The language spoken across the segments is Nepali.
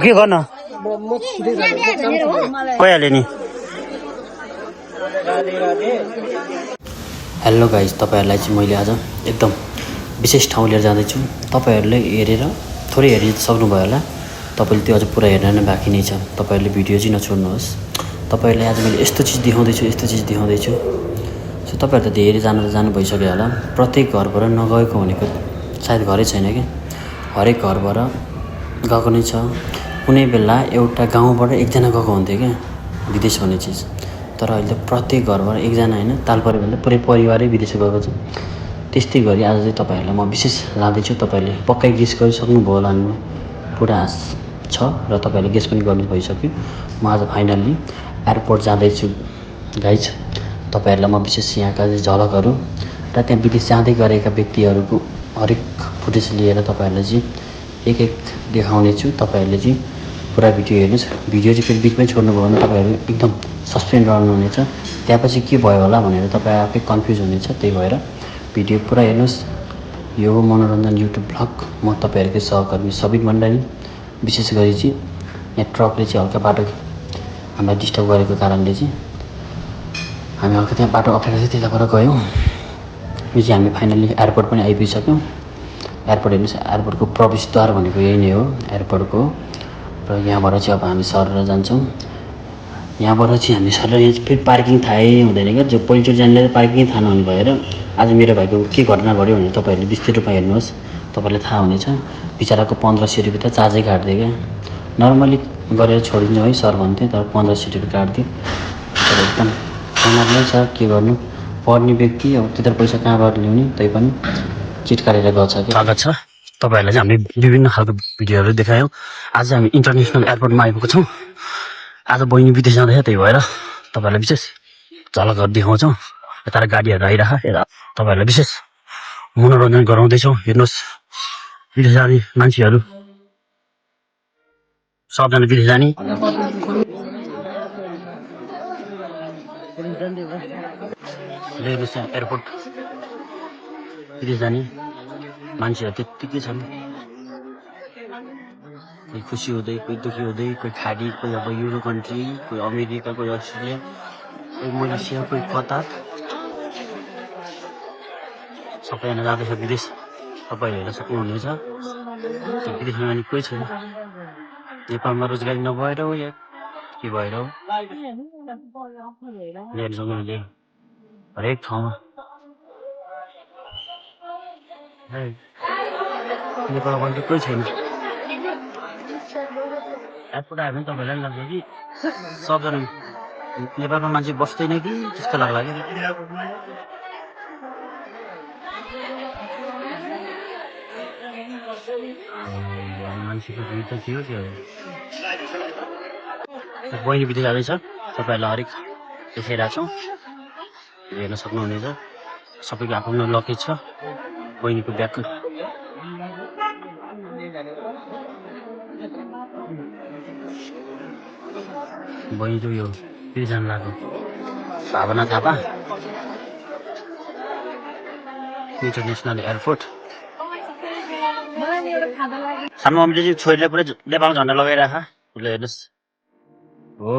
के गर्न भइहाल्यो नि। हेलो गाइज, तपाईँहरूलाई चाहिँ मैले आज एकदम विशेष ठाउँ लिएर जाँदैछु। तपाईँहरूले हेरेर थोरै हेरि सक्नुभयो होला, तपाईँले त्यो अझ पुरा हेर्न नै बाँकी नै छ। तपाईँहरूले भिडियो चाहिँ नछोड्नुहोस्। तपाईँहरूलाई आज मैले यस्तो चिज देखाउँदैछु। सो तपाईँहरू त धेरै जानु भइसक्यो होला। प्रत्येक घरबाट नगएको भनेको सायद घरै छैन कि, हरेक घरबाट गएको नै छ। कुनै बेला एउटा गाउँबाट एकजना गएको हुन्थ्यो क्या विदेश भन्ने चिज, तर अहिले प्रत्येक घरबाट एकजना होइन, ताल पऱ्यो भने पुरै परिवारै विदेश गएको छ। त्यस्तै गरी आज चाहिँ तपाईँहरूलाई म विशेष लाँदैछु। तपाईँहरूले पक्कै गेस गरिसक्नुभयो होला, नि पुरा आश छ र तपाईँहरूले गेस पनि गर्नु भइसक्यो। म आज फाइनल्ली एयरपोर्ट जाँदैछु गाइज। तपाईँहरूलाई म विशेष यहाँका झलकहरू र त्यहाँ विदेश जाँदै गरेका व्यक्तिहरूको हरेक फुटेज लिएर तपाईँहरूलाई चाहिँ एक देखाउनेछु। तपाईँहरूले चाहिँ पुरा भिडियो हेर्नुहोस्। भिडियो चाहिँ फेरि बिचमै छोड्नुभयो भने तपाईँहरू एकदम सस्पेन्ड रहनुहुनेछ। त्यहाँपछि के भयो होला भनेर तपाईँ आफै कन्फ्युज हुनेछ। त्यही भएर भिडियो पुरा हेर्नुहोस्। यो हो मनोरञ्जन युट्युब ब्लग। म तपाईँहरूकै सहकर्मी सबिन भण्डारी। विशेष गरी चाहिँ यहाँ ट्रकले चाहिँ हल्का बाटो हामीलाई डिस्टर्ब गरेको कारणले चाहिँ हामी हल्का त्यहाँ बाटो अप्ठ्यारो चाहिँ त्यताबाट गयौँ। यो चाहिँ हामी फाइनल्ली एयरपोर्ट पनि आइपुगिसक्यौँ। एयरपोर्ट हेर्नुहोस्, एयरपोर्टको प्रवेशद्वार भनेको यही नै हो एयरपोर्टको। र यहाँबाट चाहिँ अब हामी सरेर जान्छौँ। यहाँबाट चाहिँ हामी सरेर यहाँ फेरि पार्किङ थाहै हुँदैन क्या। जो पहिलोचोटि जानेले पार्किङ थाहा नहुने भएर आज मेरो भाइको के घटना घट्यो भनेर तपाईँहरूले विस्तृत रूपमा हेर्नुहोस्, तपाईँलाई थाहा हुनेछ। बिचराको 1500 रुपियाँ त चार्जै काट्दियो क्या। नर्मली गरेर छोडिदिन्छ है सर भन्थेँ, तर 1500 रुपियाँ काट्दियो। तर एकदम समझ नै छ के गर्नु। पढ्ने व्यक्ति अब त्यत्रो पैसा कहाँबाट ल्याउने, तै पनि चिट काटेर गछ कि स्वागत छ। तपाईँहरूलाई चाहिँ हामीले विभिन्न खालको भिडियोहरू देखायौँ। आज हामी इन्टरनेसनल एयरपोर्टमा आइपुगेको छौँ। आज बहिनी विदेश जाँदैछ, त्यही भएर तपाईँहरूलाई विशेष झलकहरू देखाउँछौँ। यता गाडीहरू आइरह, यता तपाईँहरूलाई विशेष मनोरञ्जन गराउँदैछौँ। हेर्नुहोस्, विदेश जाने मान्छेहरू सबजना विदेश जाने। हेर्नुहोस् एयरपोर्ट, विदेश जाने मान्छेहरू त्यत्तिकै छन्। कोही खुसी हुँदै, कोही दुःखी हुँदै, कोही खाडी, कोही अब युरो कन्ट्री, कोही अमेरिका, कोही अस्ट्रेलिया, कोही मलेसिया, कोही कतार। सबैजना जाँदैछ विदेश। तपाईँ हेरेर सक्नुहुनेछ। विदेशमा जाने कोही छैन। नेपालमा रोजगारी नभएर हो या के भएर हो, हेर्न सक्नुहुने हरेक ठाउँमा। नेपालमा पनि कोही छैन। एयरपोर्ट आयो भने तपाईँलाई पनि लाग्छ कि सबजना नेपालमा मान्छे बस्दैन कि त्यस्तो लाग्ला कि। मान्छेको भिड त थियो त्यो। बहिनी विदेश जाँदैछ, तपाईँहरूलाई हरेक देखाइरहेको छौँ, हेर्न सक्नुहुनेछ। सबैको आफ्नो लगेज छ। बहिनीको ब्याग बहिनी त यो फेरि जानु लाग्यो भावना थापा इन्टरनेसनल एयरपोर्ट। सानो मम्मीले चाहिँ छोरीलाई पुरै नेपालमा झन्डा लगाइराख। उसले हेर्नुहोस्, हो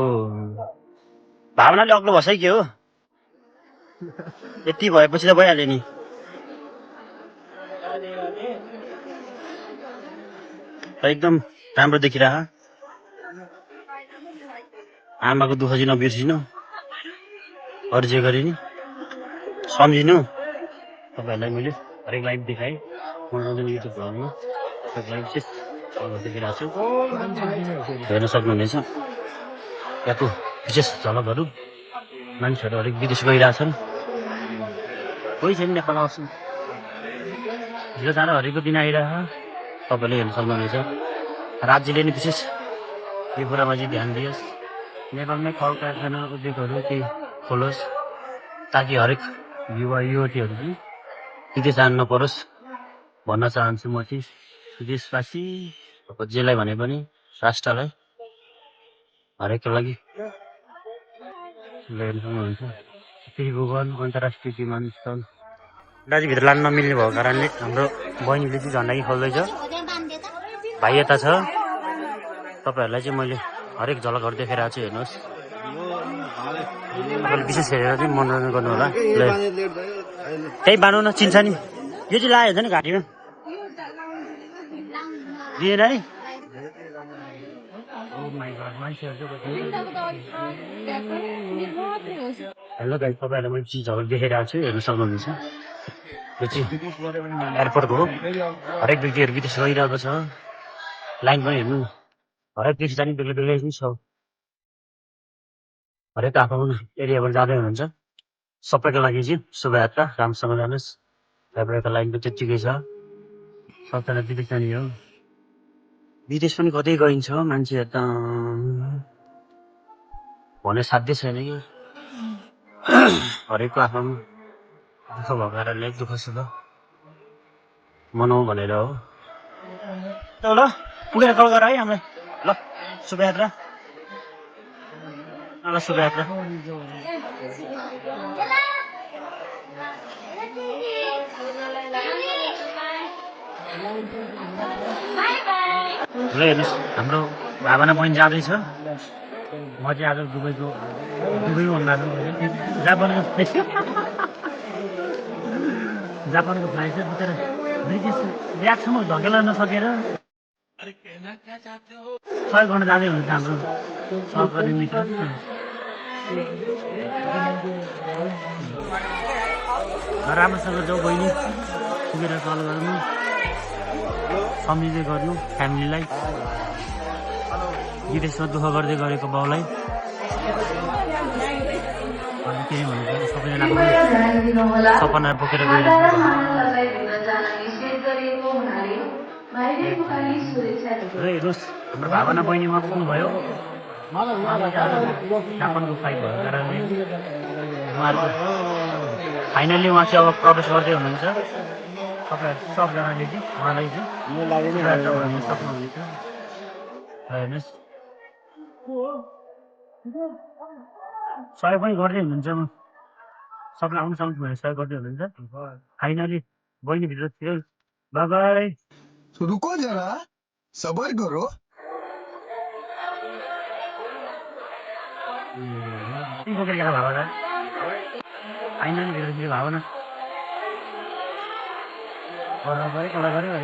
भावनाले अग्लो भएछ के हो। यति भएपछि त भइहाल्यो नि। एकदम राम्रो देखिरह। आमाको दुःख चाहिँ नबिर्सिनु, अरू जे गरे नि सम्झिनु। तपाईँहरूलाई मैले हरेक लाइभ देखाएँ मनोरञ्जन युट्युब भ्लगमा। तपाईँलाई विशेष देखिरहेको छु, हेर्न सक्नुहुनेछ। यहाँको विशेष झलकहरू। मान्छेहरू हरेक विदेश गइरहेछन्, कोही छैन नेपाल आउँछु। हिजो जाँदा हरेकको दिन आइरह, तपाईँले हेर्न सक्नुहुनेछ। राज्यले नि विशेष यो कुरामा चाहिँ ध्यान दियोस्। नेपालमै कल कारखाना उद्योगहरू केही खोलोस्, ताकि हरेक युवा युवतीहरू पनि विदेश जानु नपरोस् भन्न चाहन्छु म चाहिँ। देशवासी जेलाई भने पनि राष्ट्रलाई हरेकको लागि हेर्न सक्नुहुन्छ। त्रिभुवन अन्तर्राष्ट्रिय विमानस्थल दाजुभित्र लान नमिल्ने भएको कारणले हाम्रो बहिनीले चाहिँ झन्डा खोल्दैछ। भाइ यता छ, तपाईँहरूलाई चाहिँ मैले हरेक झलकहरू देखाइरहेको छु, हेर्नुहोस्। तपाईँले विशेष हेरेर चाहिँ मनोरञ्जन गर्नु होला। त्यही बाँध्नु न, चिन्छ नि। यो चाहिँ लगायो हुन्छ नि घाँटीमा, दिएन नि। हेलो गाइस, तपाईँहरूलाई मैले चिजहरू देखाइरहेको छु, हेर्नु सक्नुहुन्छ। यो चाहिँ एयरपोर्टको हो। हरेक व्यक्तिहरू विदेश गइरहेको छ। लाइन पनि हेर्नु, हरेक देश जाने बेग्लै बेग्लै पनि छ। हरेक आफ्नो एरियाबाट जाँदै हुनुहुन्छ। सबैको लागि चाहिँ शुभयात्रा, राम्रोसँग जानुहोस्। तपाईँको लाइन पनि त्यत्तिकै छ। सबजना विदेश जाने हो। विदेश पनि कतै गइन्छ मान्छेहरू त भन्ने साध्य छैन कि। हरेकको आफ्नो दुःख भएको कारणले दुःख सुख मनाउँ भनेर हो। ल पुगेर कल गर है हामीलाई। ल शुभयात्रा, ल शुभयात्रा। ल हेर्नुहोस्, हाम्रो भावना बहिनी जाँदैछ। म चाहिँ आज दुबईको भन्दा जापानको फ्लाइट चाहिँ बिचरा ब्रिटिस ब्यागसम्म धकेला नसकेर 6 घन्टा जाँदै हुन्छ हाम्रो सहकर्मी मित्र। राम्रोसँग जाऊ बहिनी, पुगेर कल गर्नु, सम्झिँदै गर्नु फ्यामिलीलाई, विदेशमा दुःख गर्दै गरेको बाउलाई। अनि केही भन्नु सबैजनाको सपना बोकेर गइरहेको। हेर्नुहोस्, हाम्रो भावना बहिनी उहाँ पुग्नुभयो। जापानको फ्लाइट भएको कारणले उहाँहरू फाइनल्ली उहाँ चाहिँ अब प्रवेश गर्दै हुनुहुन्छ। तपाईँहरू सबजनाले चाहिँ उहाँलाई चाहिँ भन्न सक्नुहुनेछ। हेर्नुहोस्, सहयोग पनि गर्दै हुनुहुन्छ। सबलाई आउनु सक्नु भने सहयोग गर्दै हुनुहुन्छ। फाइनली बहिनी भित्र थियो। By by. रुको जरा, सबर करो। भावना फाइनली भित्र थियो। भावना कला गऱ्यो है।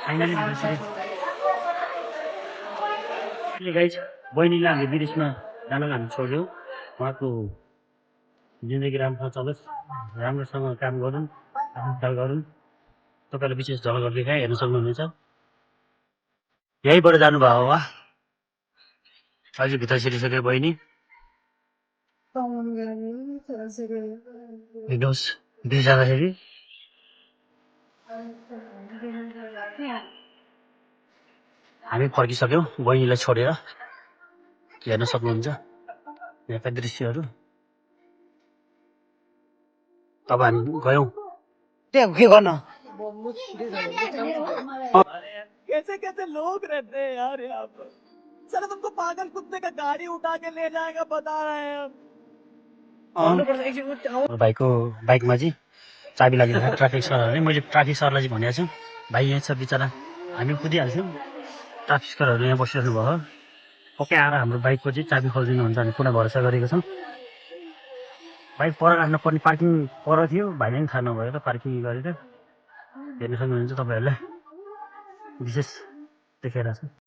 फाइनली गाइस, बहिनीलाई हामीले विदेशमा जानलाई हामी छोड्यौँ। उहाँको जिन्दगी राम्रो चलोस्, राम्रोसँग काम गरौँ, आफ्नो ख्याल गरौँ। तपाईँलाई विशेष झलकहरू देखाएँ, हेर्न सक्नुहुनेछ। यहीँबाट जानुभयो वा अझै भित्र छिरिसक्यो बहिनी। हेर्नुहोस्, विदेश जाँदाखेरि हामी फर्किसक्यौँ बहिनीलाई छोडेर। हेर्न सक्नुहुन्छ यहाँका दृश्यहरू। तब हामी गयौँ त्यहाँ के गर्न। कैसे कैसे लोग रहते हैं यार यहाँ पर। सर तुमको पागल कुत्ते का गाड़ी उठा के ले जाएगा बता रहे हैं हम। भाइको बाइकमा चाहिँ चाबी लागेको ट्राफिक सरहरूले। मैले ट्राफिक सरलाई चाहिँ भनेको छु, भाइ यहाँ छ बिचरा, हामी कुदिहाल्छौँ। ट्राफिक सरहरू यहाँ बसिरहनु भयो। पक्कै आएर हाम्रो बाइकको चाहिँ चाबी खोलिदिनुहुन्छ भने पुरा भरोसा गरेको छौँ। बाइक पर राख्नु पर्ने पार्किङ पर थियो, भाइले पनि थाहा नभएर पार्किङ गरेर। हेर्न सक्नुहुन्छ, तपाईँहरूलाई विशेष देखाइरहेको छ।